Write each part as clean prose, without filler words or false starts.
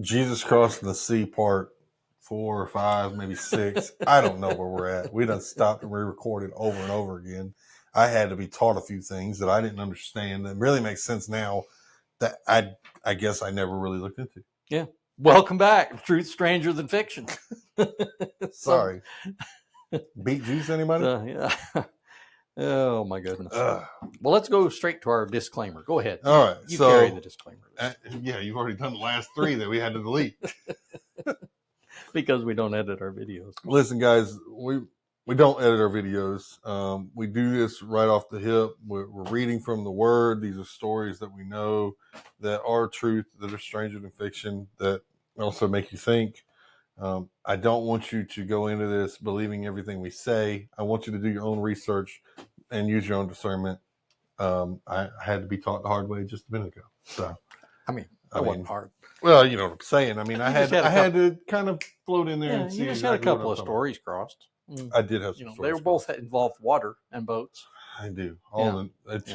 Jesus crossing the sea part 4 or 5, maybe 6. I don't know where we're at. We done stopped and re-recorded over and over again. I had to be taught a few things that I didn't understand that really makes sense now that I guess I never really looked into. Yeah. Welcome back. Truth stranger than fiction. Sorry. Beat juice anybody? Yeah. Oh my goodness. Well, let's go straight to our disclaimer. Go ahead. All right. You carry the disclaimer. Yeah, you've already done the last 3 that we had to delete. Because we don't edit our videos. Listen, guys, we don't edit our videos. We do this right off the hip. We're reading from the Word. These are stories that we know that are truth, that are stranger than fiction, that also make you think. I don't want you to go into this believing everything we say. I want you to do your own research and use your own discernment. I had to be taught the hard way just a minute ago. So, that wasn't hard. Well, you know what I'm saying. I mean, I had to kind of float in there and see. You just had a couple of stories crossed. I did have some stories. They were both involved water and boats. I do.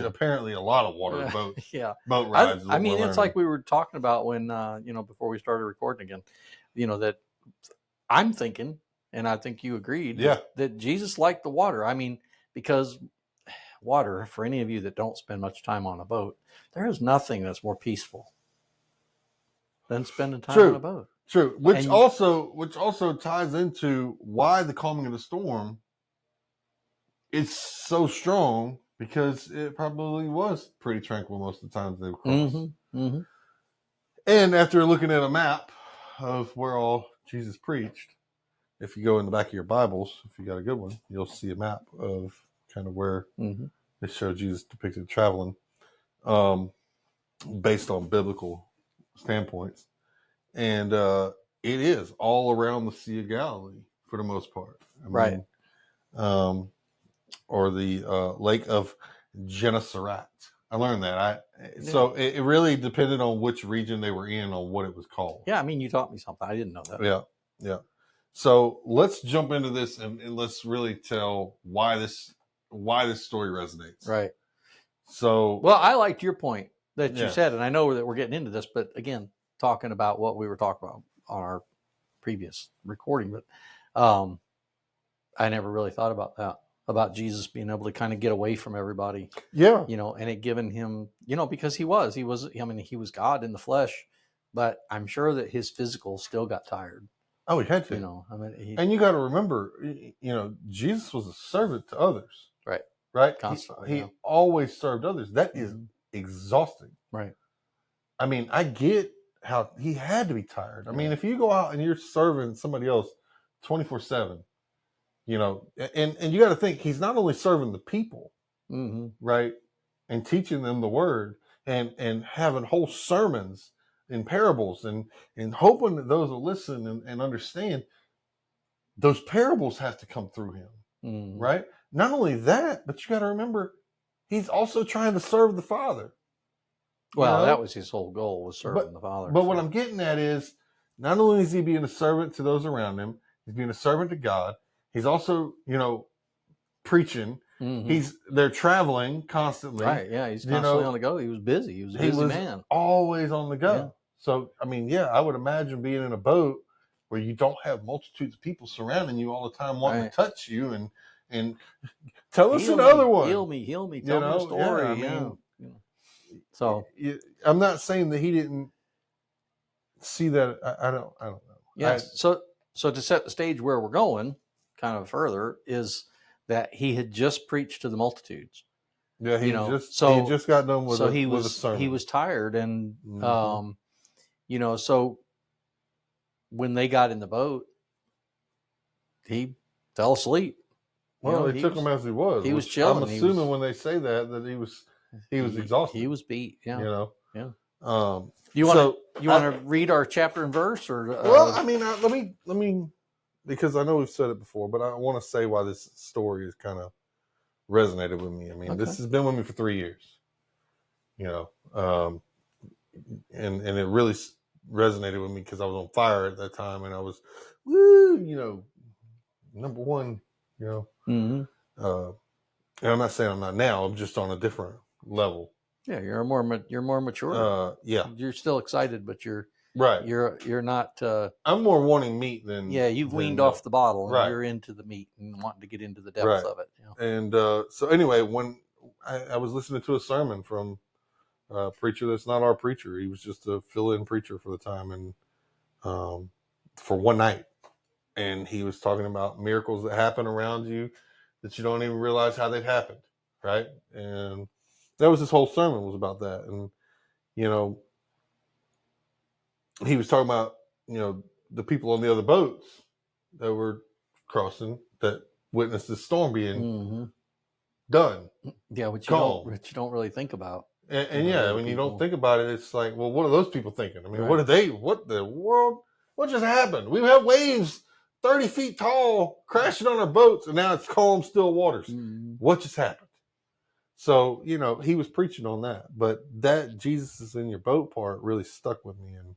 Apparently a lot of water and boats. Yeah. Boat rides. It's like we were talking about when, before we started recording again, that I'm thinking, and I think you agreed, that Jesus liked the water. I mean, because water, for any of you that don't spend much time on a boat, there is nothing that's more peaceful than spending time on a boat. True. Which also ties into why the calming of the storm is so strong, because it probably was pretty tranquil most of the times they were crossed. Mm-hmm. And after looking at a map of where all Jesus preached, if you go in the back of your Bibles, if you got a good one, you'll see a map of kind of where they show Jesus depicted traveling, based on biblical standpoints. And it is all around the Sea of Galilee for the most part. Right. Or the Lake of Gennesaret. I learned that. So it really depended on which region they were in on what it was called. Yeah, you taught me something. I didn't know that. Yeah. So let's jump into this and let's really tell why this story resonates. Right. So, well, I liked your point that you said, and I know that we're getting into this, but again, talking about what we were talking about on our previous recording, but I never really thought about that, about Jesus being able to kind of get away from everybody. Yeah. And it given him, because he was God in the flesh, but I'm sure that his physical still got tired. Oh, he had to. And you got to remember, Jesus was a servant to others. Right. Constantly. He always served others. That is exhausting. Right. I get how he had to be tired. If you go out and you're serving somebody else 24/7, and you got to think, he's not only serving the people, right, and teaching them the word and having whole sermons and parables and hoping that those will listen and understand. Those parables have to come through him, right? Not only that, but you got to remember, he's also trying to serve the Father. Well, that was his whole goal, was serving the Father. But what I'm getting at is, not only is he being a servant to those around him, he's being a servant to God. He's also, preaching. They're traveling constantly. Right, yeah, he's constantly on the go. He was busy. He was a busy man. Always on the go. Yeah. So, I would imagine being in a boat where you don't have multitudes of people surrounding you all the time wanting to touch you and tell us another one. Heal me, tell me a story. So I'm not saying that he didn't see that. I don't know. Yeah. So to set the stage where we're going kind of further is that he had just preached to the multitudes. Yeah, he just got done with a sermon. He was tired, and so when they got in the boat, he fell asleep. Well, they took him as he was. He was chilling. I'm assuming when they say that he was exhausted. He was beat. Yeah. Yeah. You want to read our chapter and verse, or? Well, let me, because I know we've said it before, but I want to say why this story has kind of resonated with me. This has been with me for 3 years. And it really resonated with me because I was on fire at that time, and I was, number one. And I'm not saying I'm not now. I'm just on a different level. Yeah, you're more mature. Yeah, you're still excited, but you're Right. You're not. I'm more wanting meat than you've weaned milk. off the bottle, and Right. you're into the meat and wanting to get into the depths Right. of it. And so anyway, when I was listening to a sermon from a preacher that's not our preacher, he was just a fill-in preacher for the time, and for one night, and he was talking about miracles that happen around you that you don't even realize how they've happened, right? And that was his whole sermon was about that. And you know, he was talking about the people on the other boats that were crossing that witnessed the storm being done. Yeah, which calm. you don't really think about. And yeah, when you don't think about it, it's like, well, what are those people thinking? I mean, what the world, what just happened? We have waves 30 feet tall crashing on our boats, and now it's calm, still waters. What just happened? So, he was preaching on that. But that Jesus is in your boat part really stuck with me. And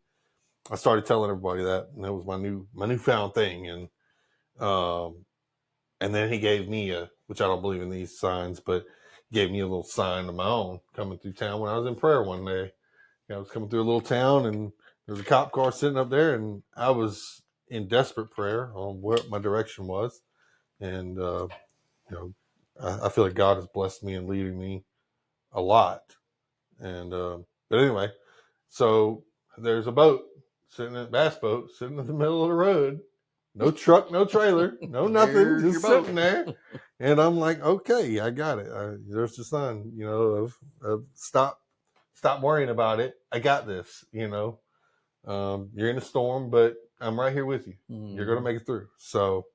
I started telling everybody that, and that was my newfound thing. And then he gave me which I don't believe in these signs, but he gave me a little sign of my own coming through town when I was in prayer one day. I was coming through a little town, and there was a cop car sitting up there, and I was in desperate prayer on what my direction was. And, I feel like God has blessed me and leading me a lot. And, but anyway, so there's a boat bass boat sitting in the middle of the road. No truck, no trailer, no nothing, just sitting there. And I'm like, okay, I got it. There's the sign, of stop worrying about it. I got this, you're in a storm, but I'm right here with you. You're going to make it through. So,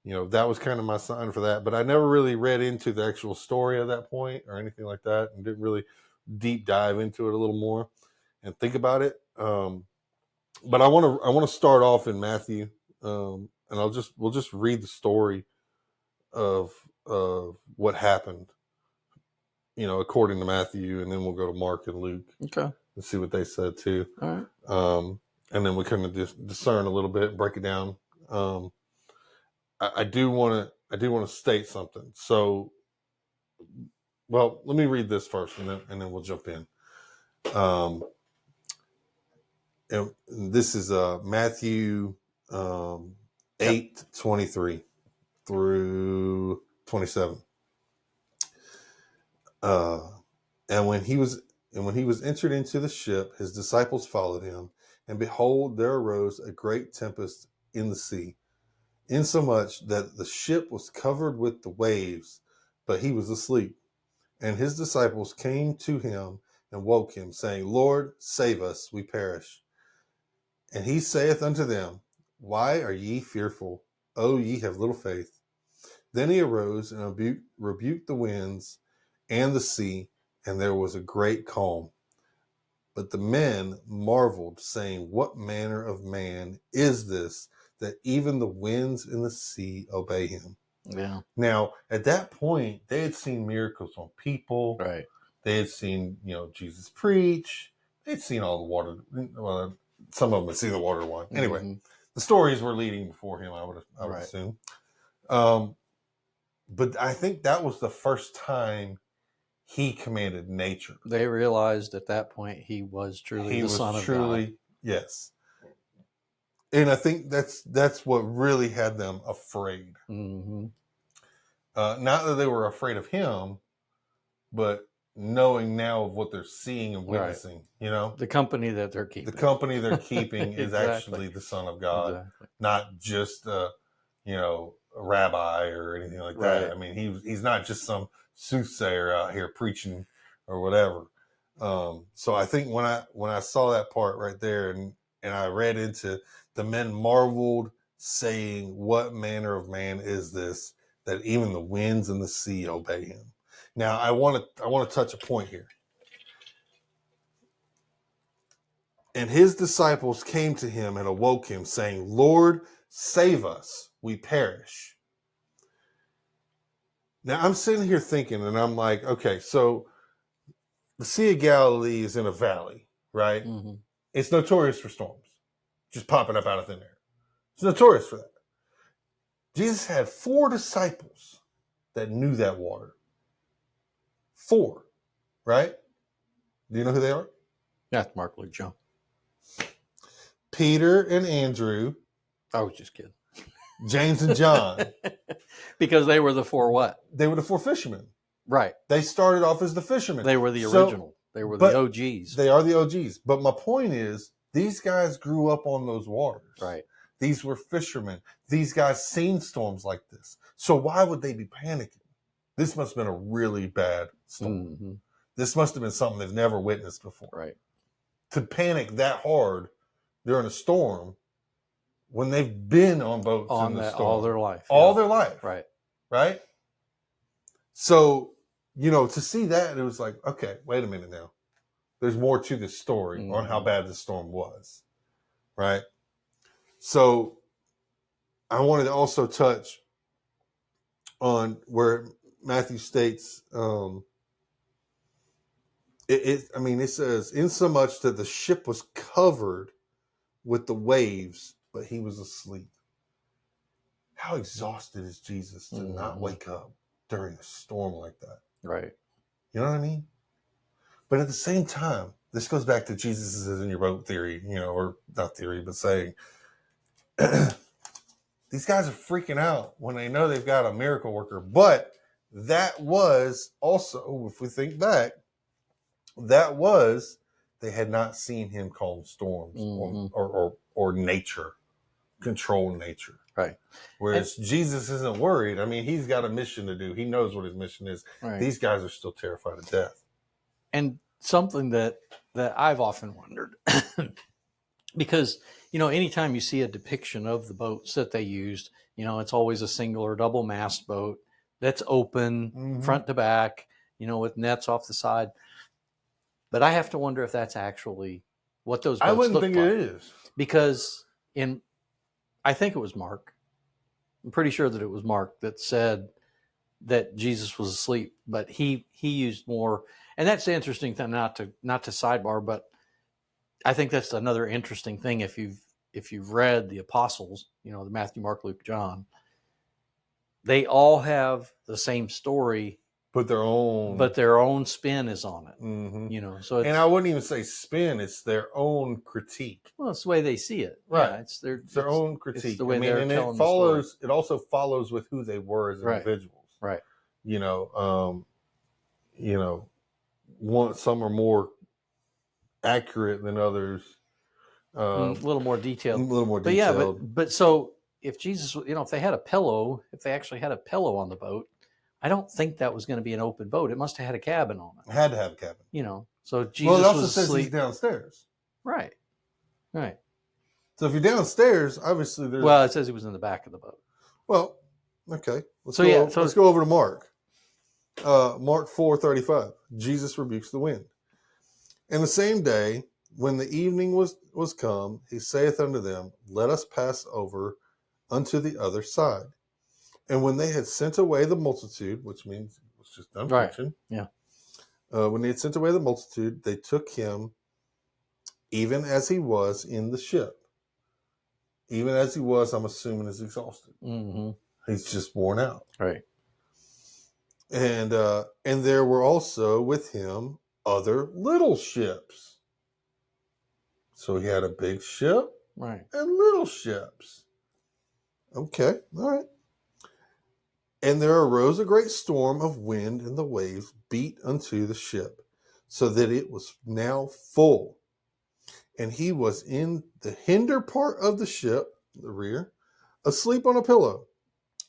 that was kind of my sign for that. But I never really read into the actual story at that point or anything like that, and didn't really deep dive into it a little more and think about it. But I want to start off in Matthew, and we'll just read the story of what happened, according to Matthew, and then we'll go to Mark and Luke, and see what they said too. All right. And then we kind of discern a little bit, break it down. I do want to state something. So, well, let me read this first, and then we'll jump in. And this is Matthew 8:23 through 27. And when he was entered into the ship, his disciples followed him, and behold, there arose a great tempest in the sea, insomuch that the ship was covered with the waves, but he was asleep. And his disciples came to him and woke him, saying, Lord, save us, we perish. And he saith unto them, Why are ye fearful, O ye have little faith? Then he arose and rebuked the winds and the sea, and there was a great calm. But the men marveled, saying, What manner of man is this, that even the winds and the sea obey him? Yeah. Now, at that point, they had seen miracles on people. Right. They had seen, Jesus preach. They'd seen all the water. Well, some of them had seen the water wine. Anyway, the stories were leading before him, I would assume. But I think that was the first time he commanded nature. They realized at that point he was truly the Son of God. Yes. And I think that's what really had them afraid. Not that they were afraid of him, but knowing now of what they're seeing and witnessing, the company that they're keeping. The company they're keeping is actually the Son of God, not just a rabbi or anything like that. I mean, he's not just some soothsayer out here preaching or whatever. So I think when I saw that part right there, and I read into the men marveled, saying, "What manner of man is this, that even the winds and the sea obey him?" Now I want to touch a point here. And his disciples came to him and awoke him, saying, Lord, save us, we perish. Now I'm sitting here thinking, and I'm like, okay, so the Sea of Galilee is in a valley, right? It's notorious for storms, just popping up out of thin air. It's notorious for that. Jesus had 4 disciples that knew that water. 4, right? Do you know who they are? That's Mark, Luke, John. Peter and Andrew, I was just kidding. James and John. Because they were the four what? They were the four fishermen. Right. They started off as the fishermen. They were the original. They were the OGs. They are the OGs. But my point is, these guys grew up on those waters. Right. These were fishermen. These guys seen storms like this. So why would they be panicking? This must have been a really bad storm. Mm-hmm. This must have been something they've never witnessed before. Right. To panic that hard during a storm when they've been on boats in the storm all their life. All their life. Right. Right? So, to see that, it was like, okay, wait a minute now. There's more to this story on how bad the storm was. Right? So, I wanted to also touch on where Matthew states, it says, insomuch that the ship was covered with the waves, but he was asleep. How exhausted is Jesus to not wake up during a storm like that? Right. You know what I mean? But at the same time, this goes back to Jesus is in your boat theory, or not theory, but saying, these guys are freaking out when they know they've got a miracle worker. But that was also, if we think back, they had not seen him calm storms or nature, control nature. Right. Whereas Jesus isn't worried. I mean, he's got a mission to do. He knows what his mission is. Right. These guys are still terrified of death. And something that I've often wondered, because, anytime you see a depiction of the boats that they used, it's always a single or double mast boat that's open front to back, with nets off the side. But I have to wonder if that's actually what those boats I wouldn't think like. it is. Because I think it was Mark. I'm pretty sure that it was Mark that said that Jesus was asleep, but he used more. And that's the interesting thing, not to sidebar, but I think that's another interesting thing. If you've read the apostles, the Matthew, Mark, Luke, John, they all have the same story, but their own spin is on it. Mm-hmm. So and I wouldn't even say spin; it's their own critique. Well, it's the way they see it, right? Yeah, it's their own critique. It's the way they're telling it follows. It also follows with who they were as individuals, right? Some are more accurate than others. A little more detailed. But yeah, but so if Jesus, if they had a pillow, if they actually had a pillow on the boat, I don't think that was going to be an open boat. It must have had a cabin on it. It had to have a cabin. So Jesus it also was says asleep. He's downstairs. Right. So if you're downstairs, obviously there's... Well, it says he was in the back of the boat. Well, okay. Let's go over to Mark. Mark 4:35. Jesus rebukes the wind. And the same day, when the evening was come, he saith unto them, Let us pass over unto the other side. And when they had sent away the multitude, which means it was just done preaching. Yeah. When they had sent away the multitude, they took him even as he was in the ship. Even as he was, I'm assuming, is exhausted. Mm-hmm. He's just worn out. Right. And there were also with him other little ships. So he had a big ship, right, and little ships. Okay, all right. And there arose a great storm of wind, and the waves beat unto the ship, so that it was now full. And he was in the hinder part of the ship, the rear, asleep on a pillow.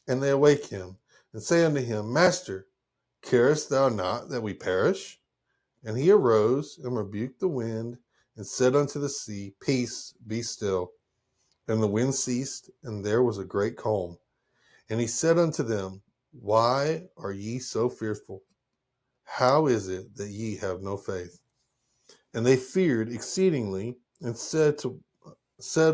And they awake him, and say unto him, Master, carest thou not that we perish? And he arose, and rebuked the wind, and said unto the sea, Peace, be still. And the wind ceased, and there was a great calm. And he said unto them, Why are ye so fearful? How is it that ye have no faith? And they feared exceedingly, and said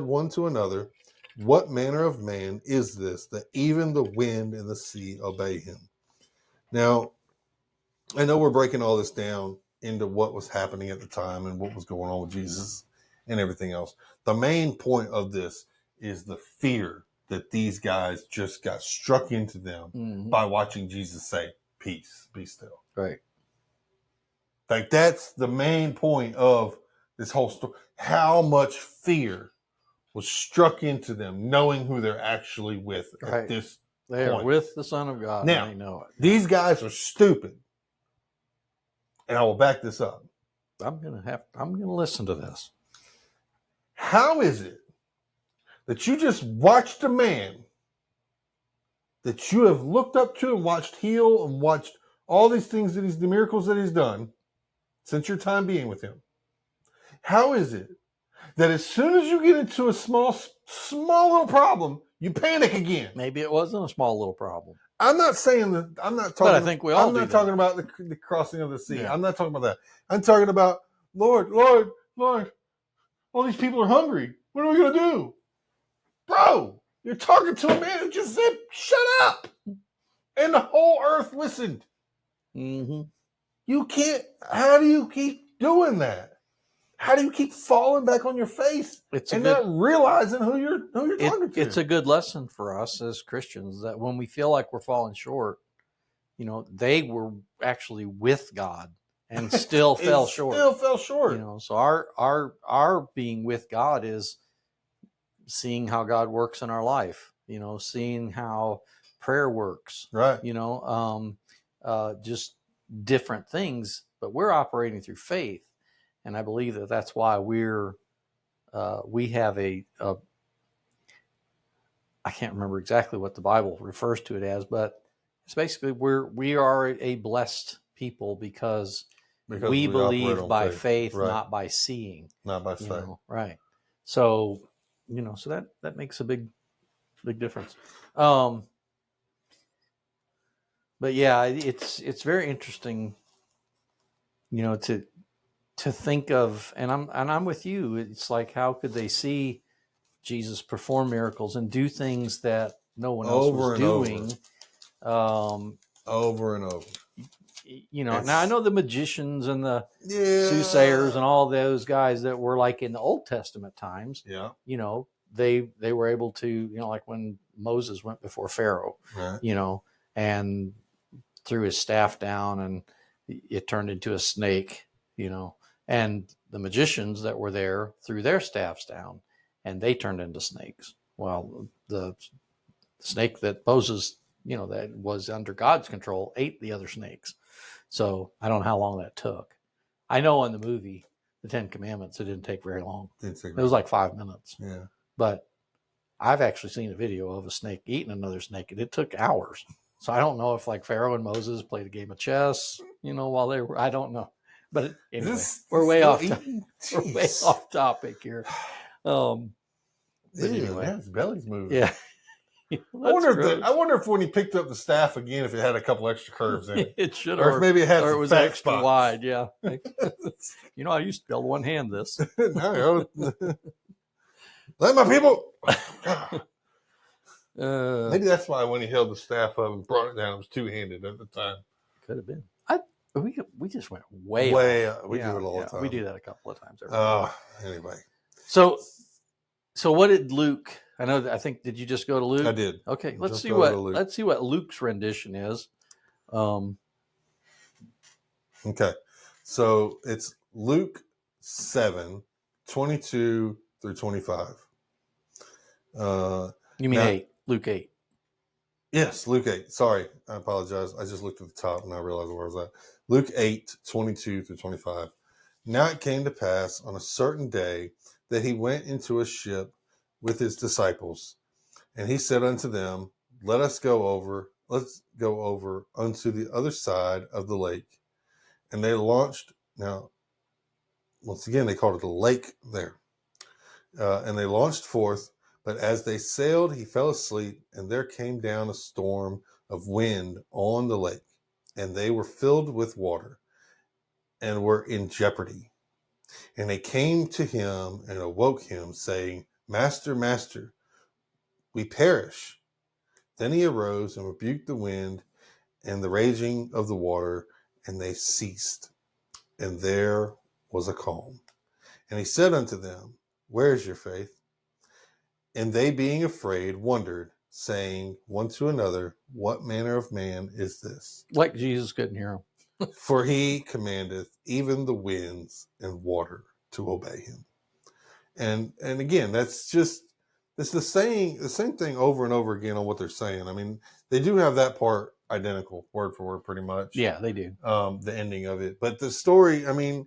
one to another, What manner of man is this, that even the wind and the sea obey him? Now, I know we're breaking all this down into what was happening at the time and what was going on with Jesus and everything else. The main point of this is the fear that these guys just got struck into them by watching Jesus say, Peace, be still. Right. Like, that's the main point of this whole story. How much fear was struck into them, knowing who they're actually with at this They are point. with the Son of God, Now, and they know it. These guys are stupid. And I will back this up. I'm gonna listen to this. How is it that you just watched a man that you have looked up to and watched heal and watched all these things that the miracles that he's done since your time being with him? How is it that as soon as you get into a small little problem, you panic again? Maybe it wasn't a small little problem. I'm not saying that. I'm not talking. But I think we all. I'm not talking about the crossing of the sea. Yeah. I'm not talking about that. I'm talking about Lord. All these people are hungry. What are we gonna do, bro? You're talking to a man who just said, "Shut up," and the whole earth listened. Mm-hmm. You can't. How do you keep doing that? How do you keep falling back on your face not realizing who you're talking to? It's a good lesson for us as Christians that when we feel like we're falling short, they were actually with God and still fell short. Still fell short. So our being with God is seeing how God works in our life. Seeing how prayer works. Right. Just different things, but we're operating through faith. And I believe that that's why we have a I can't remember exactly what the Bible refers to it as, but it's basically we are a blessed people because we believe by faith, right. not by seeing, not by sight. Right. So so that makes a big difference. But yeah, it's very interesting, to think of, and I'm with you. It's like, how could they see Jesus perform miracles and do things that no one else was doing? Over and over. Now I know the magicians and the soothsayers and all those guys that were like in the Old Testament times. Yeah. They were able to, like when Moses went before Pharaoh, right. And threw his staff down and it turned into a snake, and the magicians that were there threw their staffs down and they turned into snakes. Well, the snake that Moses, that was under God's control, ate the other snakes. So I don't know how long that took. I know in the movie, the 10 Commandments, it didn't take very long. It was like 5 minutes. Yeah. But I've actually seen a video of a snake eating another snake, and it took hours. So I don't know if like Pharaoh and Moses played a game of chess, while they were, I don't know. But anyway, we're way off topic here. But anyway, his belly's moving. Yeah. I wonder if when he picked up the staff again, if it had a couple extra curves in it. It should, or if maybe it had or some it was fat extra spots. wide. Yeah. I used to be able to one hand this. No, let my people. Maybe that's why when he held the staff up and brought it down, it was two-handed at the time. Could have been. We just went way off. We do it all the time. We do that a couple of times. Anyway. So what did Luke? I think, did you just go to Luke? I did. Okay, let's see what Luke's rendition is. Okay, so it's Luke 7:22-25. You mean 8? Luke 8. Yes, Luke 8. Sorry, I apologize. I just looked at the top and I realized where I was at. Luke 8:22-25. Now it came to pass on a certain day that he went into a ship with his disciples, and he said unto them, let's go over unto the other side of the lake. And they launched. Now, once again, they called it a lake there. And they launched forth, but as they sailed, he fell asleep, and there came down a storm of wind on the lake, and they were filled with water and were in jeopardy. And they came to him and awoke him, saying, Master, Master, we perish. Then he arose and rebuked the wind and the raging of the water, and they ceased. And there was a calm. And he said unto them, where is your faith? And they, being afraid, wondered, saying one to another, what manner of man is this? Like Jesus couldn't hear him. For he commandeth even the winds and water to obey him. And again, that's just it's the same thing over and over again on what they're saying. I mean, they do have that part identical, word for word, pretty much. Yeah, they do. The ending of it, but the story. I mean,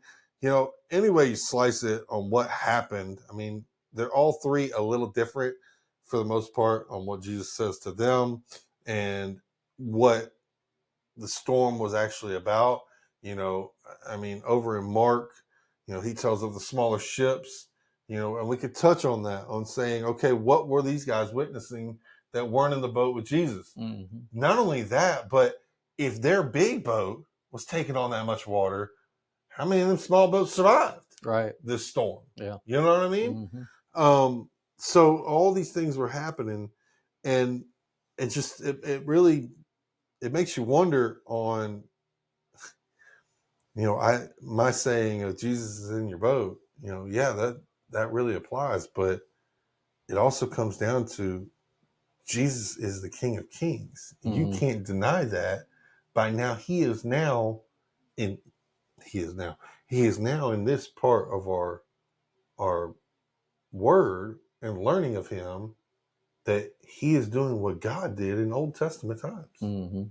any way you slice it on what happened. I mean, they're all three a little different for the most part on what Jesus says to them and what the storm was actually about. I mean, over in Mark, he tells of the smaller ships, and we could touch on that, on saying, okay, what were these guys witnessing that weren't in the boat with Jesus? Mm-hmm. Not only that, but if their big boat was taking on that much water, how many of them small boats survived this storm? Yeah. You know what I mean? Mm-hmm. So all these things were happening, and it really makes you wonder on, my saying of Jesus is in your boat, yeah, that really applies, but it also comes down to Jesus is the King of Kings. Mm-hmm. You can't deny that. By now, he is now in this part of our word and learning of him, that he is doing what God did in Old Testament times. Mm-hmm.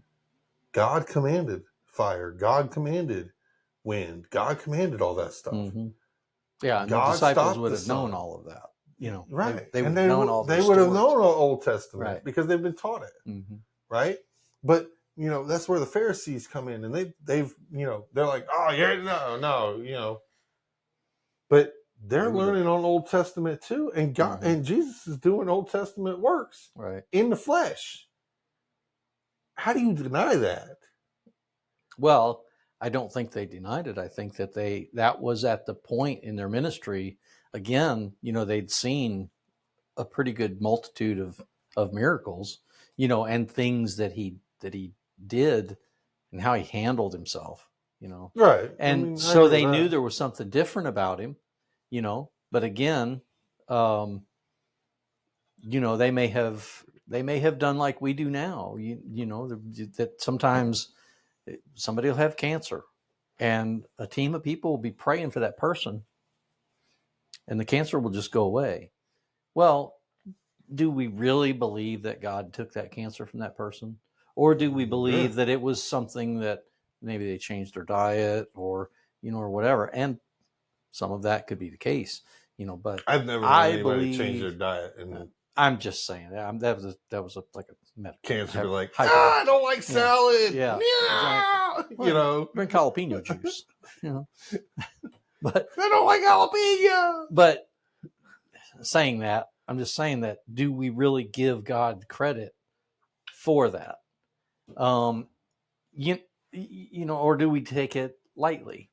God commanded fire. God commanded wind. God commanded all that stuff. Mm-hmm. Yeah, and God the disciples stopped would the have known sun. all of that. Right. They would And have known all they those would have stories. known Old Testament, Right. because they've been taught it. Mm-hmm. Right. But that's where the Pharisees come in, and they've they're like, oh yeah, no, but they're learning on Old Testament too, and God and Jesus is doing Old Testament works in the flesh. How do you deny that? Well, I don't think they denied it. I think that that was at the point in their ministry. Again, they'd seen a pretty good multitude of miracles, and things that he did and how he handled himself, Right. And so they knew there was something different about him, but again, they may have done like we do now, that sometimes somebody will have cancer and a team of people will be praying for that person and the cancer will just go away. Well, do we really believe that God took that cancer from that person? Or do we believe that it was something that maybe they changed their diet or whatever? And some of that could be the case, but I've never known anybody change their diet. And I'm just saying that was like a medical cancer. Like, I don't like salad. Yeah. Exactly. Well, drink jalapeno juice. But I don't like jalapeno. But saying that, I'm just saying that, do we really give God credit for that? Or do we take it lightly?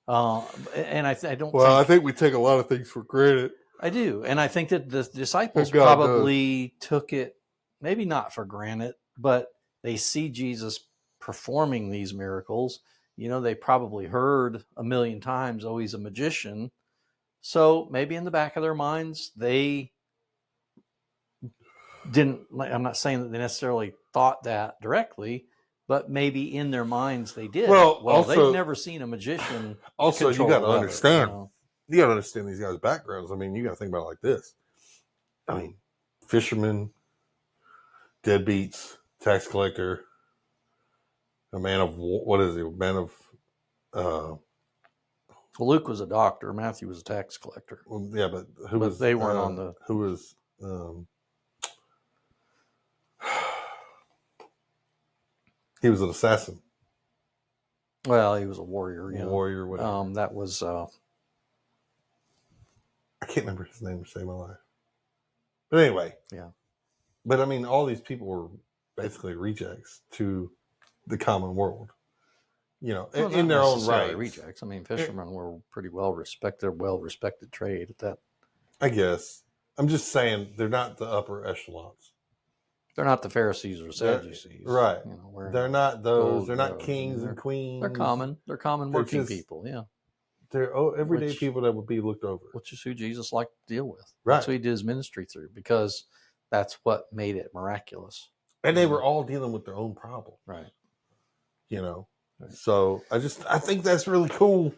And I don't. Well, I think we take a lot of things for granted. I do, and I think that the disciples probably took it, maybe not for granted, but they see Jesus performing these miracles. They probably heard a million times, "Oh, he's a magician." So maybe in the back of their minds, they didn't. I'm not saying that they necessarily thought that directly, but maybe in their minds they did. Well, also, they've never seen a magician. Also, you got to understand. You got to understand these guys' backgrounds. I mean, you got to think about it like this. I mean, fishermen, deadbeats, tax collector, a man of what is he? A man of. Well, Luke was a doctor. Matthew was a tax collector. Well, yeah, but they weren't on the. Who was? He was an assassin. Well, he was a warrior. Warrior, whatever. That was. I can't remember his name to save my life. But anyway. Yeah. But I mean, all these people were basically rejects to the common world. In their own right. Rejects. I mean, fishermen were pretty well respected trade at that. I guess. I'm just saying they're not the upper echelons. They're not the Pharisees or Sadducees. Right. They're not those. They're not kings and queens. They're common. They're common working people. Yeah. They're everyday people that would be looked over. Which is who Jesus liked to deal with. Right. That's who he did his ministry through, because that's what made it miraculous. And they were all dealing with their own problem. Right. Right. So I think that's really cool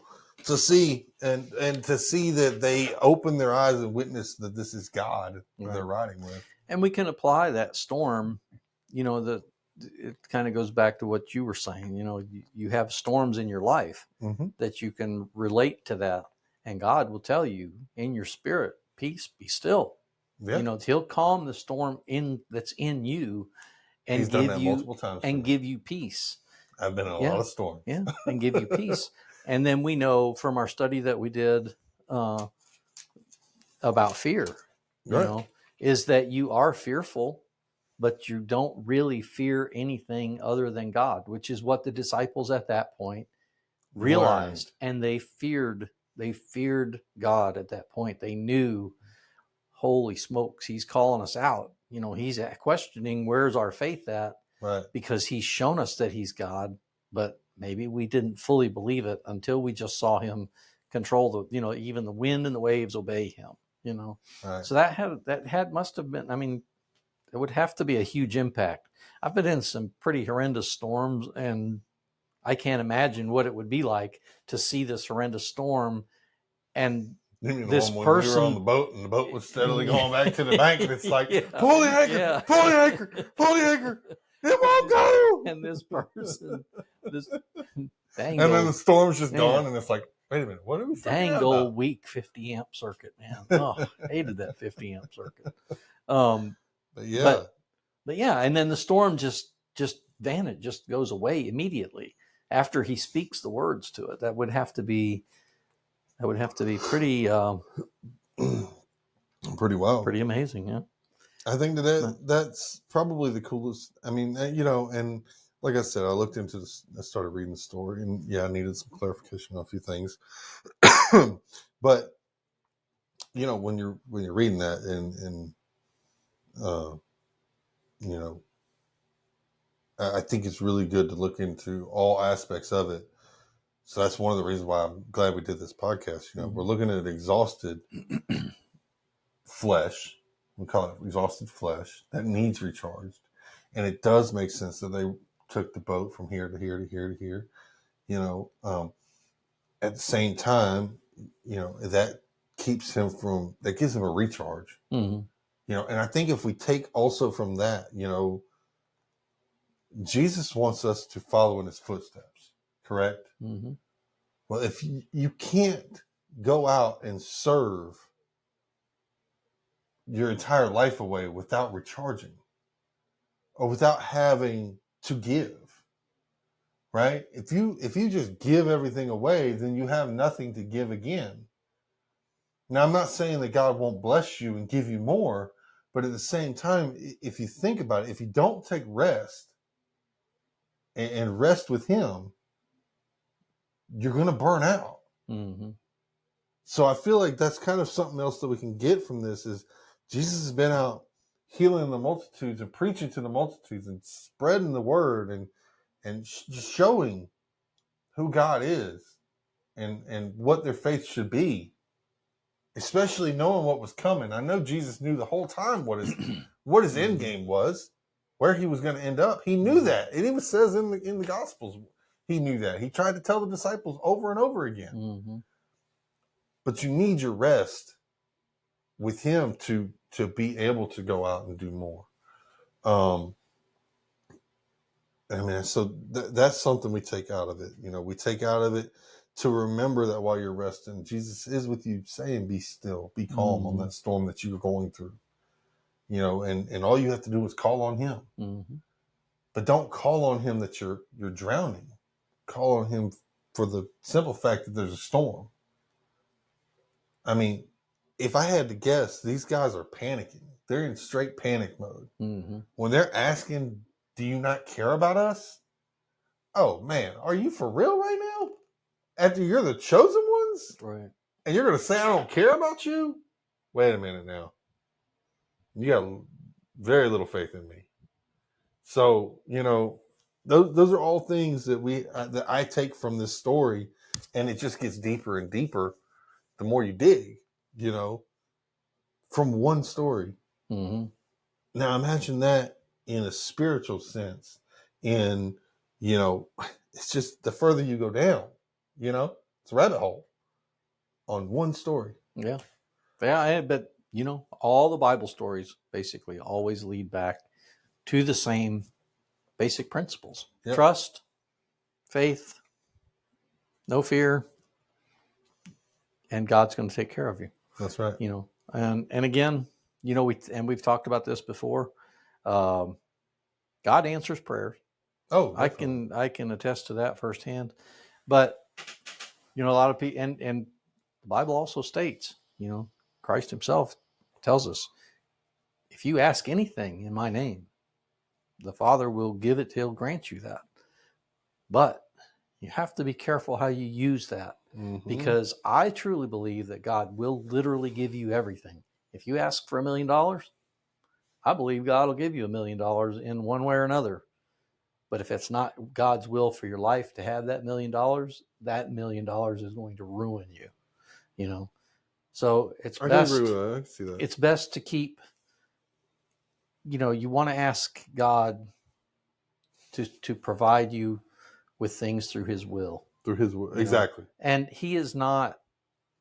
to see and to see that they open their eyes and witness that this is God that they're riding with. And we can apply that storm, it kind of goes back to what you were saying. You have storms in your life that you can relate to that, and God will tell you in your spirit, peace, be still. Yeah. He'll calm the storm that's in you, and He's done that multiple times and give you peace. I've been in a lot of storms. Yeah, and give you peace. And then we know from our study that we did about fear, is that you are fearful, but you don't really fear anything other than God, which is what the disciples at that point realized. And they feared God at that point. They knew, holy smokes, he's calling us out. He's questioning, where's our faith at? Right. Because he's shown us that he's God, but maybe we didn't fully believe it until we just saw him control even the wind and the waves obey him. Right. So that must have been, it would have to be a huge impact. I've been in some pretty horrendous storms, and I can't imagine what it would be like to see this horrendous storm. And this person, when we were on the boat and the boat was steadily going back to the bank, and it's like, pull the anchor, pull the anchor, pull the anchor. It won't go. And this person, and then the storm's just gone, and it's like, wait a minute, what are we talking about? Old weak 50 amp circuit, man. Oh, hated that 50 amp circuit. But yeah, and then the storm just vanished, just goes away immediately after he speaks the words to it. That would have to be pretty pretty wild, pretty amazing. Yeah, I think that's probably the coolest. And like I said, I looked into this, I started reading the story, and I needed some clarification on a few things. But when you're reading that, and I think it's really good to look into all aspects of it. So that's one of the reasons why I'm glad we did this podcast. We're looking at exhausted flesh. We call it exhausted flesh that needs recharged. And it does make sense that they took the boat from here to here to here to here. At the same time, that keeps him that gives him a recharge. And I think if we take also from that, Jesus wants us to follow in his footsteps, correct? Well, if you can't go out and serve your entire life away without recharging or without having to give, right? If you just give everything away, then you have nothing to give again. Now, I'm not saying that God won't bless you and give you more, but at the same time, if you think about it, if you don't take rest and rest with him, you're going to burn out. So I feel like that's kind of something else that we can get from this is Jesus has been out healing the multitudes and preaching to the multitudes and spreading the word and showing who God is and what their faith should be, especially knowing what was coming. I know Jesus knew the whole time what his end game was, where he was going to end up. He knew that. It even says in the Gospels, he knew that. He tried to tell the disciples over and over again. But you need your rest with him to be able to go out and do more. So that's something we take out of it. We take out of it to remember that while you're resting, Jesus is with you saying, be still, be calm on that storm that you're going through. And all you have to do is call on him. But don't call on him that you're drowning. Call on him for the simple fact that there's a storm. If I had to guess, these guys are panicking. They're in straight panic mode. When they're asking, do you not care about us? Oh, man, are you for real right now? After you're the chosen ones? Right. And you're going to say, I don't care about you? Wait a minute now. You got very little faith in me. So, those are all things that I take from this story, and it just gets deeper and deeper the more you dig, from one story. Now imagine that in a spiritual sense, it's just the further you go down, It's a rabbit hole on one story. Yeah. Yeah. But, all the Bible stories basically always lead back to the same basic principles. Yep. Trust, faith, no fear, and God's going to take care of you. That's right. And again, we've talked about this before. God answers prayers. Oh, definitely. I can attest to that firsthand. But a lot of people, and the Bible also states, Christ Himself tells us, if you ask anything in my name, the Father will give it. He'll grant you that. But you have to be careful how you use that, because I truly believe that God will literally give you everything. If you ask for $1 million, I believe God will give you $1 million in one way or another. But if it's not God's will for your life to have that $1 million, that $1 million is going to ruin you. So it's best. I can agree with that. I can see that. It's best to keep. You want to ask God to provide you with things through His will. Through His will, exactly. And He doesn't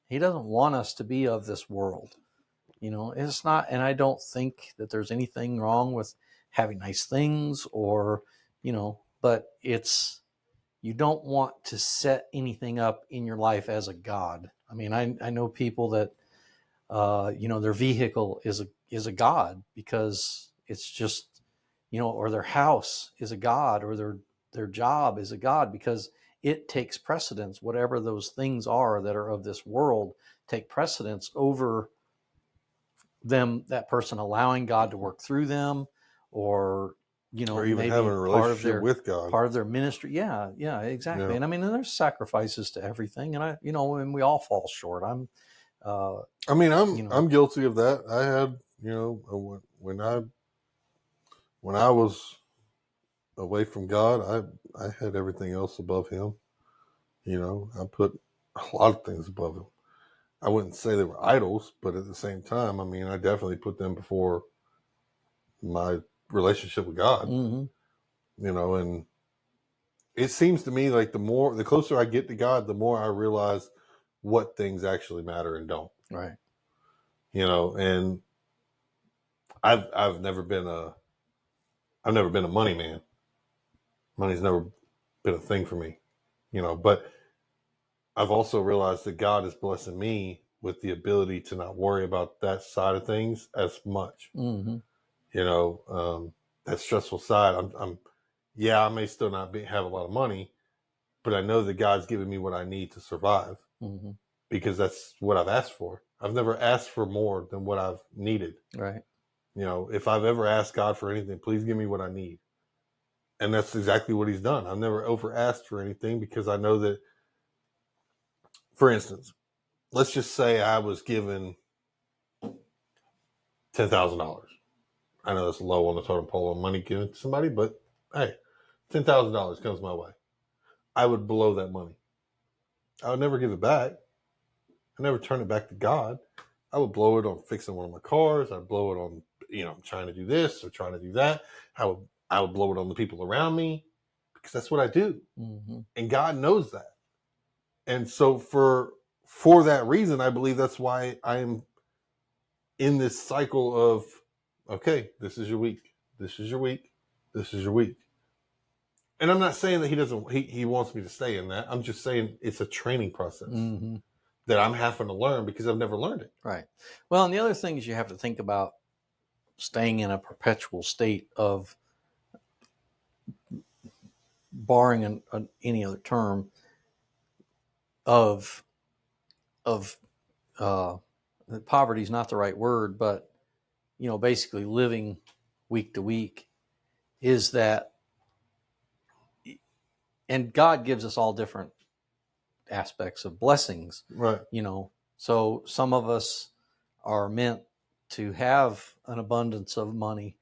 want us to be of this world. It's not, and I don't think that there's anything wrong with having nice things or, but you don't want to set anything up in your life as a god. I mean, I know people that, their vehicle is a god, because it's just, or their house is a god, or their job is a god, because it takes precedence. Whatever those things are that are of this world take precedence over them, that person allowing God to work through them, or or even maybe having a relationship with God, part of their ministry. Yeah, exactly. Yeah. And I mean, and there's sacrifices to everything, and and we all fall short. I'm guilty of that. I had, when I was away from God, I had everything else above Him. I put a lot of things above Him. I wouldn't say they were idols, but at the same time, I definitely put them before my relationship with God. And it seems to me like the closer I get to God, the more I realize what things actually matter and don't. Right. And I've never been a money man. Money's never been a thing for me, but I've also realized that God is blessing me with the ability to not worry about that side of things as much. That stressful side. I may still not have a lot of money, but I know that God's given me what I need to survive, because that's what I've asked for. I've never asked for more than what I've needed. Right. If I've ever asked God for anything, please give me what I need. And that's exactly what He's done. I've never over asked for anything, because I know that, for instance, let's just say I was given $10,000. I know that's low on the totem pole of money given to somebody, but hey, $10,000 comes my way. I would blow that money. I would never give it back. I never turn it back to God. I would blow it on fixing one of my cars. I'd blow it on, trying to do this or trying to do that. I would blow it on the people around me, because that's what I do. And God knows that. And so for that reason, I believe that's why I'm in this cycle of, okay, this is your week. This is your week. This is your week. And I'm not saying that he wants me to stay in that. I'm just saying it's a training process that I'm having to learn, because I've never learned it. Right. Well, and the other thing is, you have to think about staying in a perpetual state of, barring any other term, of poverty is not the right word, but basically living week to week, is that, and God gives us all different aspects of blessings, right? So some of us are meant to have an abundance of money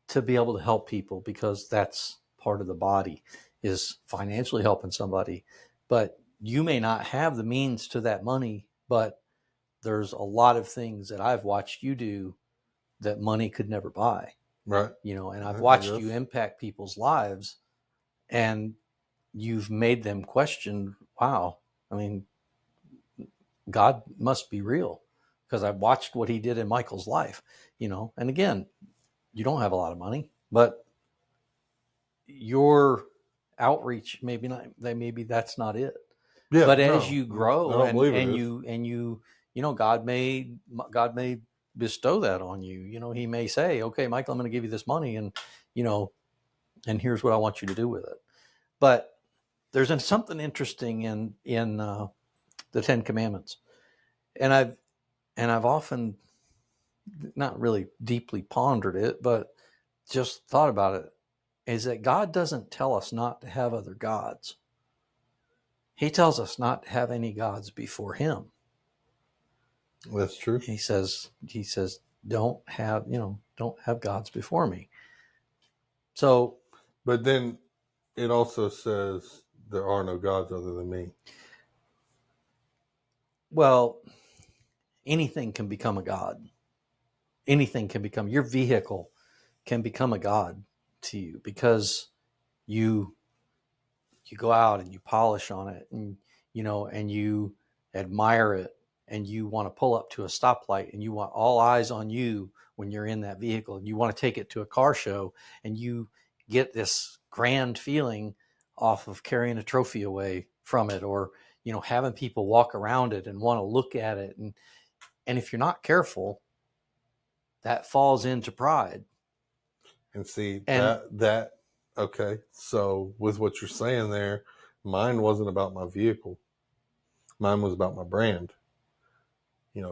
to be able to help people, because that's part of the body, is financially helping somebody. But you may not have the means to that money, but there's a lot of things that I've watched you do that money could never buy. Right. And I've watched you impact people's lives, and you've made them question, wow, I mean, God must be real because I've watched what he did in Michael's life, and again, you don't have a lot of money, but your outreach, maybe that's not it. Yeah, But as no, you I grow don't believe it and is. God may bestow that on you. He may say, okay, Michael, I'm going to give you this money, and here's what I want you to do with it. But there's something interesting in the Ten Commandments, and I've often not really deeply pondered it, but just thought about it, is that God doesn't tell us not to have other gods. He tells us not to have any gods before him. That's true. He says, don't have gods before me. So, but then it also says there are no gods other than me. Well, anything can become a god. Anything can become, your vehicle can become a god to you because you go out and you polish on it, and you admire it, and you want to pull up to a stoplight, and you want all eyes on you when you're in that vehicle, and you want to take it to a car show, and you get this grand feeling off of carrying a trophy away from it, or having people walk around it and want to look at it, and if you're not careful, that falls into pride. And see And that okay. So with what you're saying there, mine wasn't about my vehicle. Mine was about my brand.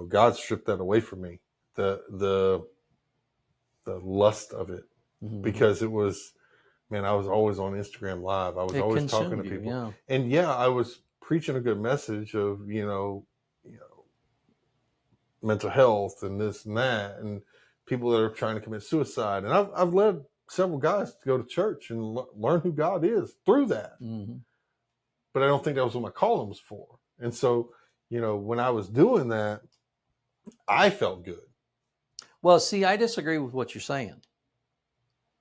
God stripped that away from me. The lust of it. mm-hmm. Because it was, man, I was always on Instagram Live. I was always talking to people. Yeah. And yeah, I was preaching a good message of, mental health and this and that, and people that are trying to commit suicide. And I've led several guys to go to church and learn who God is through that. Mm-hmm. But I don't think that was what my calling was for. And so, when I was doing that, I felt good. Well, see, I disagree with what you're saying.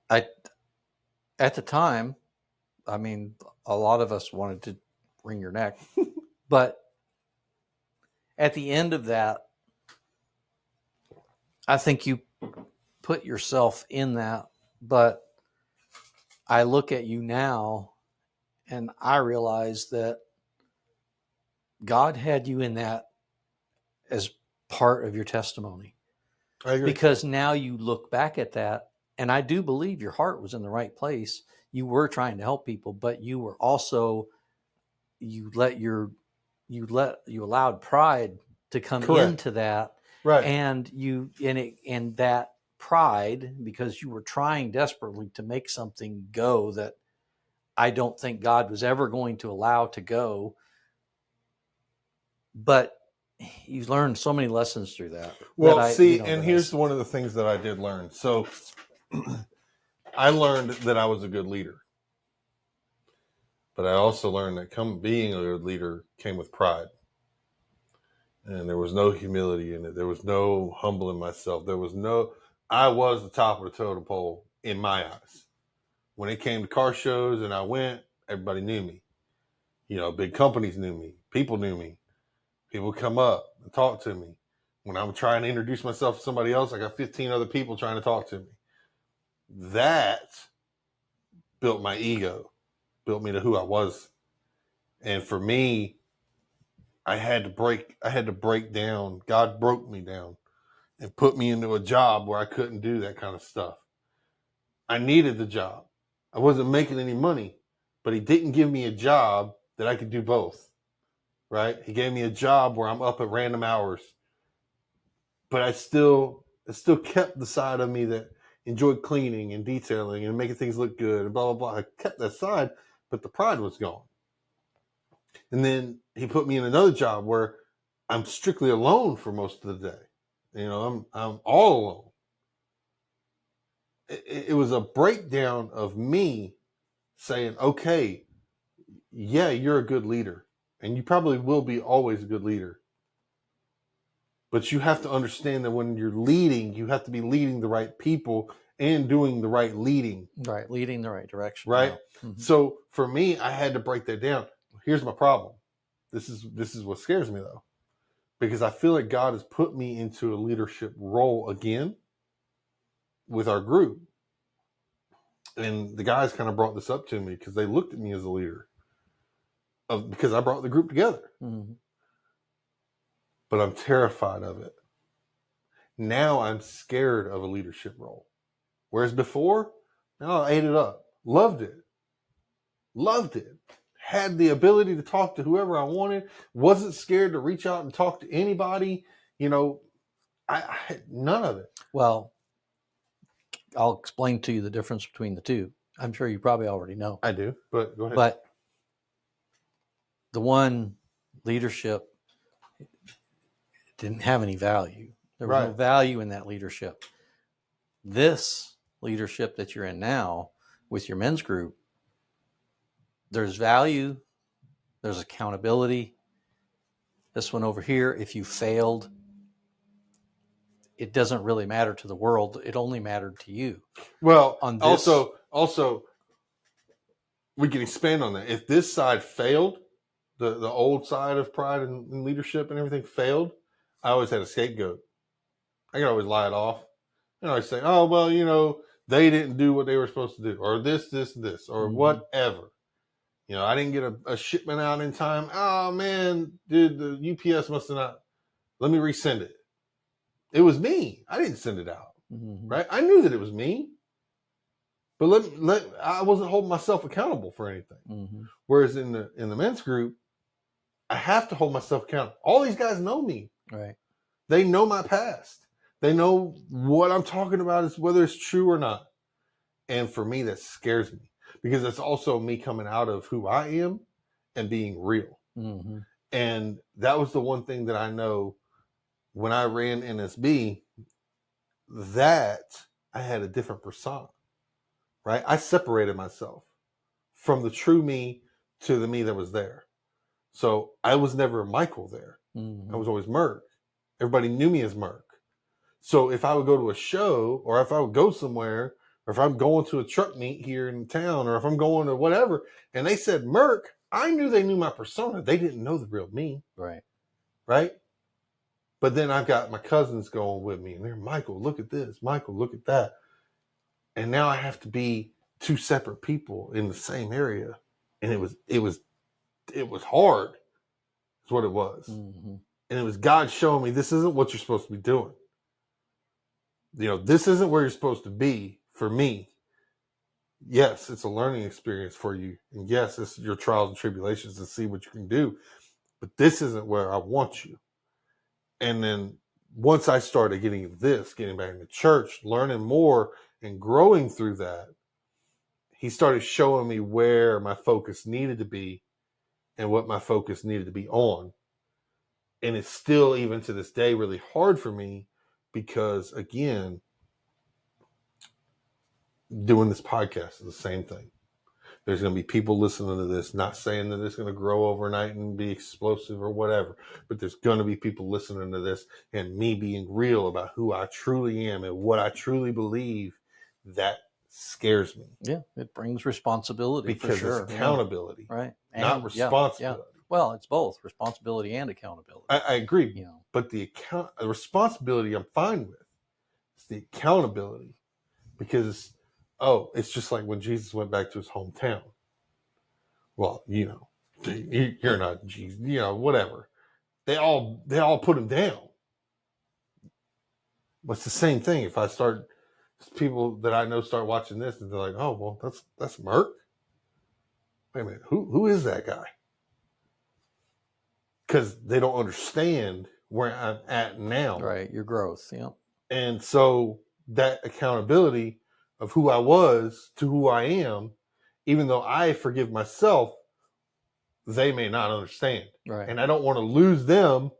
At the time, I mean, a lot of us wanted to wring your neck, but at the end of that, I think you put yourself in that. But I look at you now and I realize that God had you in that as part of your testimony. I agree. Because now you look back at that, and I do believe your heart was in the right place. You were trying to help people, but you were also, you allowed pride to come Correct. into that. Right. And that pride, because you were trying desperately to make something go that I don't think God was ever going to allow to go. But you've learned so many lessons through that. Well, here's one of the things that I did learn. So I learned that I was a good leader. But I also learned that being a good leader came with pride. And there was no humility in it. There was no humbling myself. I was the top of the totem pole in my eyes. When it came to car shows and I went, everybody knew me. Big companies knew me. People knew me. People would come up and talk to me. When I'm trying to introduce myself to somebody else, I got 15 other people trying to talk to me. That built my ego, built me to who I was. And for me, I had to break down. God broke me down and put me into a job where I couldn't do that kind of stuff. I needed the job. I wasn't making any money, but he didn't give me a job that I could do both. Right? He gave me a job where I'm up at random hours, but it still kept the side of me that enjoyed cleaning and detailing and making things look good and blah, blah, blah. I kept that side, but the pride was gone. And then he put me in another job where I'm strictly alone for most of the day. I'm all alone. It was a breakdown of me saying, okay, yeah, you're a good leader, and you probably will be always a good leader. But you have to understand that when you're leading, you have to be leading the right people and doing the right leading. Right, leading the right direction. Right? Yeah. Mm-hmm. So for me, I had to break that down. Here's my problem. This is what scares me, though. because I feel like God has put me into a leadership role again with our group. And the guys kind of brought this up to me because they looked at me as a leader because I brought the group together. Mm-hmm. But I'm terrified of it. Now I'm scared of a leadership role. Whereas before, no, I ate it up. Loved it. Had the ability to talk to whoever I wanted. Wasn't scared to reach out and talk to anybody. I had none of it. Well, I'll explain to you the difference between the two. I'm sure you probably already know. I do, but go ahead. But the one, leadership, didn't have any value. There was no value in that leadership. This leadership that you're in now with your men's group, there's value, there's accountability. This one over here, if you failed, it doesn't really matter to the world. It only mattered to you. Well, also, we can expand on that. If this side failed, the old side of pride and leadership and everything failed, I always had a scapegoat. I could always lie it off. And I always say, oh, well, they didn't do what they were supposed to do, or this, or whatever. I didn't get a shipment out in time. Oh, man, dude, the UPS must have not. Let me resend it. It was me. I didn't send it out, right? I knew that it was me. But I wasn't holding myself accountable for anything. Whereas in the men's group, I have to hold myself accountable. All these guys know me. Right. They know my past. They know what I'm talking about is whether it's true or not. And for me, that scares me because it's also me coming out of who I am and being real. And that was the one thing that I know when I ran NSB, that I had a different persona, right? I separated myself from the true me to the me that was there. So I was never Michael there. I was always Merck. Everybody knew me as Merck. So if I would go to a show or if I would go somewhere or if I'm going to a truck meet here in town or if I'm going to whatever and they said Merck, I knew they knew my persona. They didn't know the real me. Right. Right? But then I've got my cousins going with me and they're, Michael, look at this. Michael, look at that. And now I have to be two separate people in the same area. And it was hard. That's what it was. And it was God showing me this isn't what you're supposed to be doing. This isn't where you're supposed to be for me. Yes, it's a learning experience for you. And yes, it's your trials and tribulations to see what you can do. But this isn't where I want you. And then once I started getting back into church, learning more and growing through that, he started showing me where my focus needed to be and what my focus needed to be on. And it's still, even to this day, really hard for me because, again, doing this podcast is the same thing. There's going to be people listening to this, not saying that it's going to grow overnight and be explosive or whatever, but there's going to be people listening to this and me being real about who I truly am and what I truly believe. That scares me. Yeah, it brings responsibility because for sure. It's accountability, right? And not responsibility. Yeah. Well, it's both responsibility and accountability. I agree. But the responsibility I'm fine with. It's the accountability because it's just like when Jesus went back to his hometown. Well, you're not Jesus, whatever. They all put him down. But it's the same thing. If I start, people that I know start watching this and they're like, oh, well, that's Merck. Wait a minute, who is that guy? Because they don't understand where I'm at now. Right, your growth, yeah. And so that accountability of who I was to who I am, even though I forgive myself, they may not understand. Right. And I don't want to lose them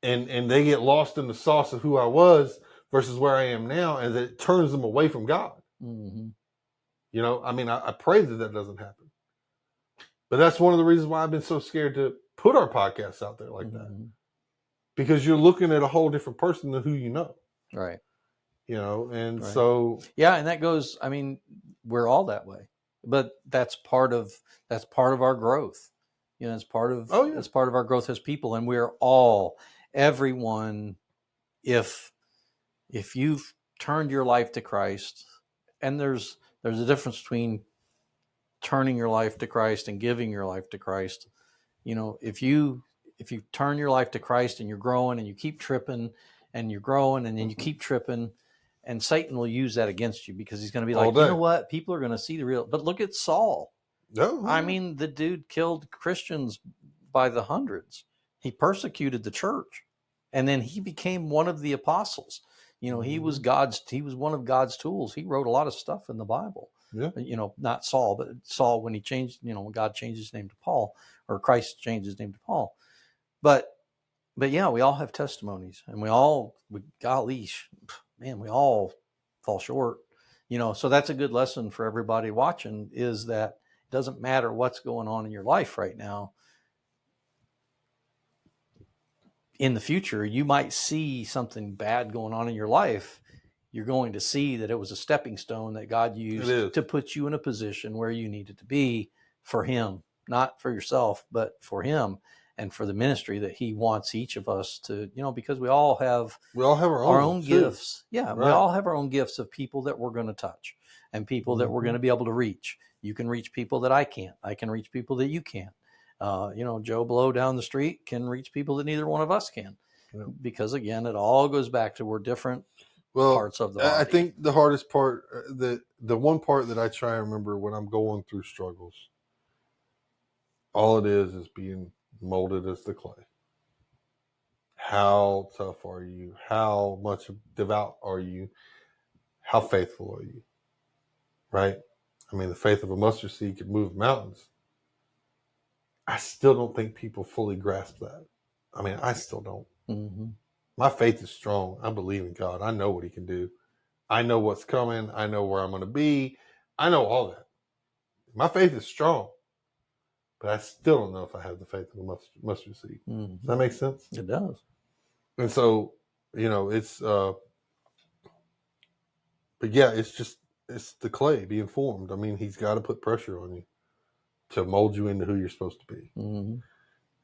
and they get lost in the sauce of who I was versus where I am now, and it turns them away from God. I pray that doesn't happen. But that's one of the reasons why I've been so scared to put our podcasts out there like that. Because you're looking at a whole different person than who you know. Right. And right. So. Yeah, and that goes, we're all that way. But that's part of our growth. You know, it's part of Oh, yeah. it's part of our growth as people, and we're everyone. If you've turned your life to Christ, and there's a difference between turning your life to Christ and giving your life to Christ. You know, if you turn your life to Christ and you're growing and you keep tripping and you're growing and then you keep tripping, and Satan will use that against you because he's going to be All like, you day. know what? People are going to see the real. But look at Saul. No, I mean, the dude killed Christians by the hundreds. He persecuted the church, and then he became one of the apostles. You know, he was one of God's tools. He wrote a lot of stuff in the Bible. Yeah. You know, not Saul, but Saul when he changed, you know, when God changed his name to Paul, or Christ changed his name to Paul. But yeah, we all have testimonies, and we golly, man, we all fall short. You know, so that's a good lesson for everybody watching, is that it doesn't matter what's going on in your life right now. In the future, you might see something bad going on in your life. You're going to see that it was a stepping stone that God used to put you in a position where you needed to be for Him, not for yourself, but for Him and for the ministry that He wants each of us to, you know, because we all have our own gifts. Yeah, right. We all have our own gifts of people that we're going to touch and people that we're going to be able to reach. You can reach people that I can't. I can reach people that you can't. You know, Joe Blow down the street can reach people that neither one of us can. Yeah. Because again, it all goes back to we're different parts of the body. I think the hardest part, the one part that I try and remember when I'm going through struggles, all it is being molded as the clay. How tough are you? How much devout are you? How faithful are you? Right? I mean, the faith of a mustard seed could move mountains. I still don't think people fully grasp that. I mean, I still don't. Mm-hmm. My faith is strong. I believe in God. I know what He can do. I know what's coming. I know where I'm going to be. I know all that. My faith is strong. But I still don't know if I have the faith of a mustard seed. Mm-hmm. Does that make sense? It does. And so, you know, it's, but yeah, it's the clay being formed. I mean, He's got to put pressure on you to mold you into who you're supposed to be. Mm-hmm.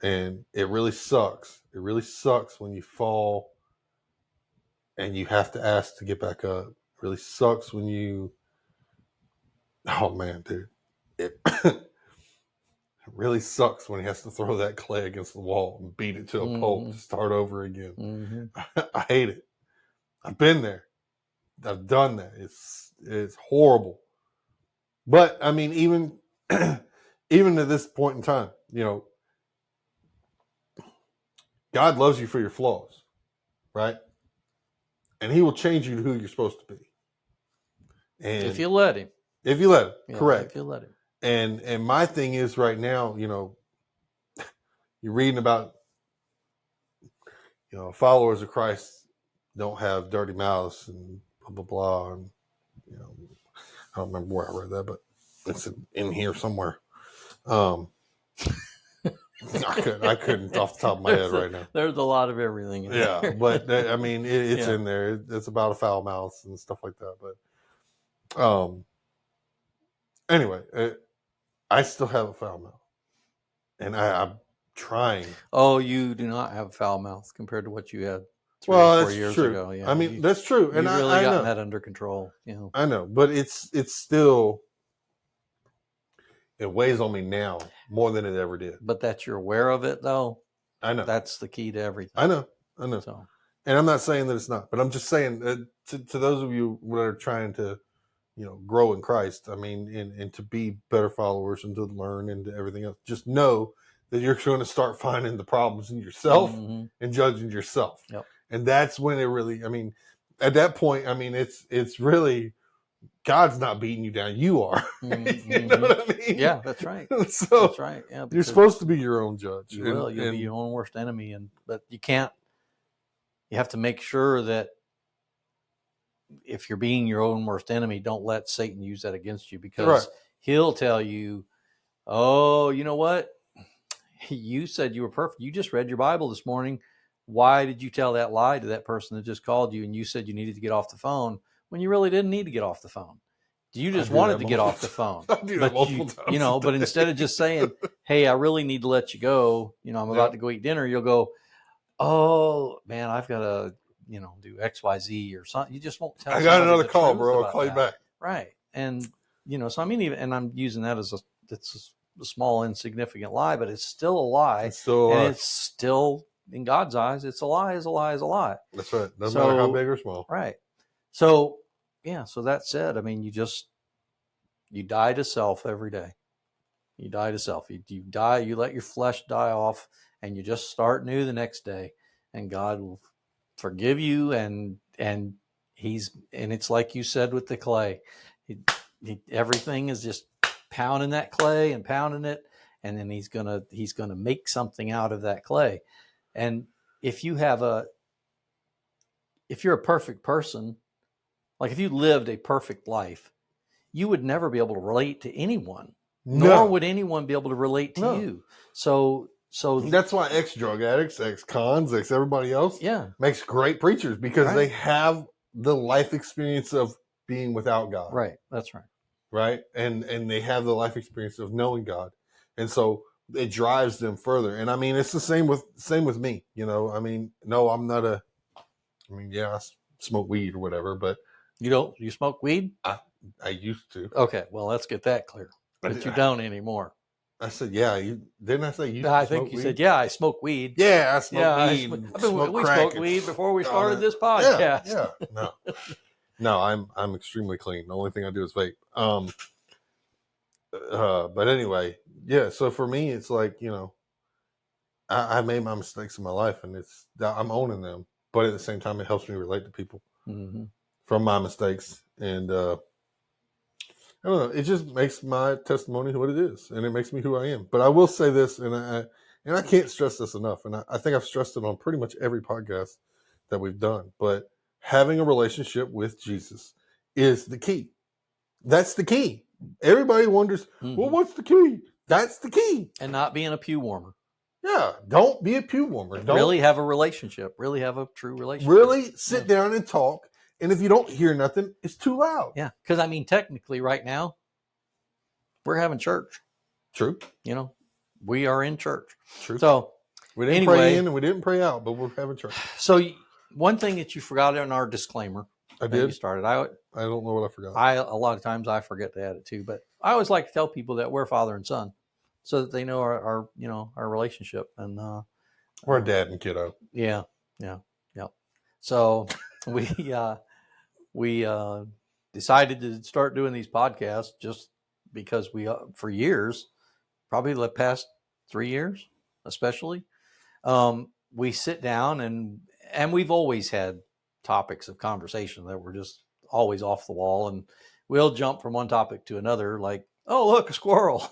And it really sucks. It really sucks when you fall and you have to ask to get back up. It really sucks when oh man, dude. It really sucks when he has to throw that clay against the wall and beat it to a pulp to start over again. Mm-hmm. I hate it. I've been there. I've done that. It's horrible. But I mean, even even at this point in time, you know, God loves you for your flaws, right? And He will change you to who you're supposed to be. And if you let Him. If you let Him, yeah, correct. If you let Him. And my thing is right now, you know, you're reading about, you know, followers of Christ don't have dirty mouths and blah, blah, blah. And, you know, I don't remember where I read that, but it's in here somewhere. I couldn't off the top of my head right now. There's a lot of everything in there. But I mean, it's in there. It's about a foul mouth and stuff like that. But anyway, I still have a foul mouth. And I'm trying. Oh, you do not have a foul mouth compared to what you had 3 or 4 years ago. Yeah, I mean, that's true. And you've really gotten know that under control. You know. I know, but it's still, it weighs on me now more than it ever did. But that you're aware of it, though. I know. That's the key to everything. I know. So, and I'm not saying that it's not, but I'm just saying to those of you that are trying to, you know, grow in Christ. I mean, and to be better followers and to learn and to everything else. Just know that you're going to start finding the problems in yourself and judging yourself. Yep. And that's when it really, I mean, at that point, I mean, it's really, God's not beating you down. You are. You know what I mean? Yeah, that's right. So that's right. Yeah, you're supposed to be your own judge. You'll be your own worst enemy. But you can't, you have to make sure that if you're being your own worst enemy, don't let Satan use that against you, because he'll tell you, oh, you know what? You said you were perfect. You just read your Bible this morning. Why did you tell that lie to that person that just called you and you said you needed to get off the phone when you really didn't need to get off the phone? You just wanted to get off the phone. I do that multiple times. But instead of just saying, "Hey, I really need to let you go. I'm about to go eat dinner," you'll go, "Oh man, I've got to, do XYZ or something." You just won't tell. I got another call, bro. I'll call you back. Right, and so I mean, and I'm using that as it's a small, insignificant lie, but it's still a lie. It's still a lie. And it's still, in God's eyes, it's a lie. Is a lie. Is a lie. That's right. Doesn't matter how big or small. Right. So so that said, I mean, you die to self every day. You die to self. You die. You let your flesh die off, and you just start new the next day. And God will forgive you. And it's like you said with the clay. Everything is just pounding that clay and pounding it, and then he's gonna make something out of that clay. And if you're a perfect person, like if you lived a perfect life, you would never be able to relate to anyone, nor would anyone be able to relate to you. So that's why ex-drug addicts, ex-cons, everybody else makes great preachers, because they have the life experience of being without God. Right. That's right. Right. And they have the life experience of knowing God. And so it drives them further. And I mean, it's the same with me, I mean, no, I'm not I smoke weed or whatever, but you smoke weed? I used to. Okay. Well, let's get that clear. But you don't anymore. I said, yeah. Didn't I say you? I think you said, yeah, I smoke weed. Yeah, I smoke weed. We smoked weed before we started this podcast. Yeah. No, I'm extremely clean. The only thing I do is vape. But anyway, yeah. So for me, it's like, I made my mistakes in my life, and I'm owning them. But at the same time, it helps me relate to people from my mistakes, and I don't know. It just makes my testimony what it is, and it makes me who I am. But I will say this, and I can't stress this enough, and I think I've stressed it on pretty much every podcast that we've done. But having a relationship with Jesus is the key. That's the key. Everybody wonders, well, what's the key? That's the key. And not being a pew warmer. Yeah, don't be a pew warmer. Don't really have a relationship. Really have a true relationship. Really sit down and talk. And if you don't hear nothing, it's too loud. Yeah, because I mean, technically, right now, we're having church. True. We are in church. True. So we didn't pray in and we didn't pray out, but we're having church. So one thing that you forgot in our disclaimer, I did. You started. I don't know what I forgot. A lot of times I forget to add it too, but I always like to tell people that we're father and son, so that they know our relationship, and we're a dad and kiddo. Yeah. So we decided to start doing these podcasts just because for years, probably the past 3 years, especially, we sit down and we've always had topics of conversation that were just always off the wall, and we'll jump from one topic to another, like, oh, look, a squirrel.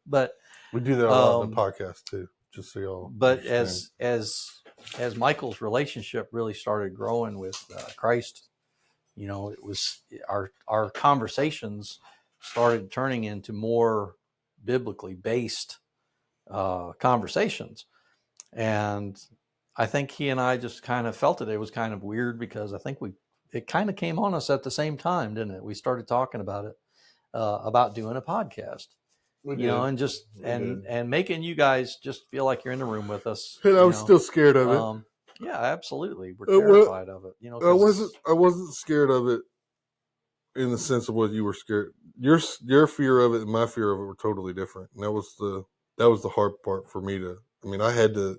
But we do that on the podcast too, just so y'all. But as Michael's relationship really started growing with Christ, it was our conversations started turning into more biblically based conversations. And I think he and I just kind of felt it was kind of weird, because I think it kind of came on us at the same time, didn't it? We started talking about it, about doing a podcast, and just and making you guys just feel like you're in the room with us. And I was still scared of it. Yeah, absolutely. We're terrified of it. I wasn't scared of it in the sense of what you were scared. Your fear of it and my fear of it were totally different. And that was the hard part for me to. I mean, I had to.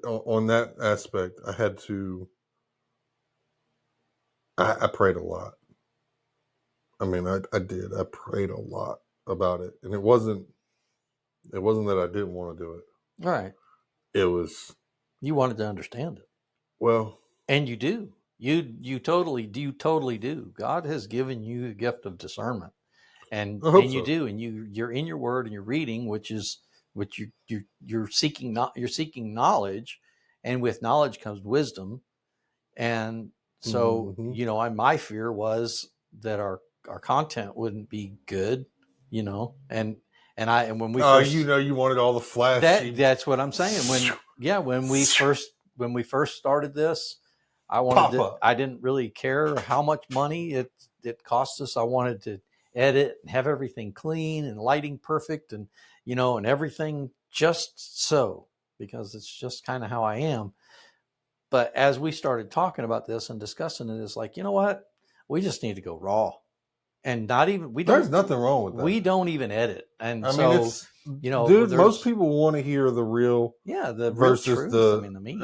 On that aspect, I had to. I prayed a lot. I mean, I did. I prayed a lot about it, and it wasn't that I didn't want to do it. Right. It was. You wanted to understand it. Well, and you do. You totally do. God has given you the gift of discernment, and you do, and you're in your word and you're reading, which you're seeking. You're seeking knowledge, and with knowledge comes wisdom. And so, my fear was that our content wouldn't be good, and when we first, you wanted all the flash. That's what I'm saying. When we first started this, I wanted to, I didn't really care how much money it cost us. I wanted to edit and have everything clean and lighting perfect and, and everything just so, because it's just kind of how I am. But as we started talking about this and discussing it, it's like, you know what? We just need to go raw. And not even there's nothing wrong with that. We don't even edit. And I mean, it's dude, most people want to hear the real the versus real truth. the meat.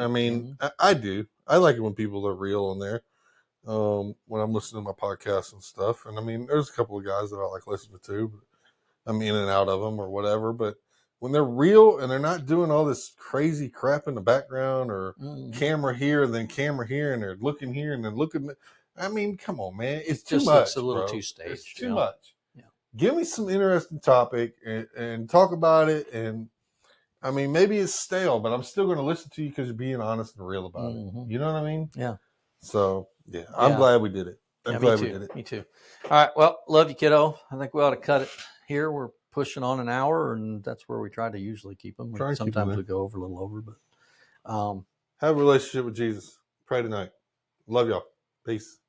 I do. I like it when people are real on there. When I'm listening to my podcasts and stuff. And I mean, there's a couple of guys that I like listening to, but I'm in and out of them or whatever. But when they're real and they're not doing all this crazy crap in the background or camera here and then camera here and they're looking here and then looking. I mean, come on, man. It's too much. It's a little bro. too staged. It's too much. Yeah. Give me some interesting topic and talk about it. And I mean, maybe it's stale, but I'm still going to listen to you because you're being honest and real about it. You know what I mean? Yeah. So, yeah, I'm glad we did it. I'm glad we did it. Me too. All right. Well, love you, kiddo. I think we ought to cut it here. We're pushing on an hour, and that's where we try to usually keep them. Sometimes we go over a little over, but have a relationship with Jesus. Pray tonight. Love y'all. Peace.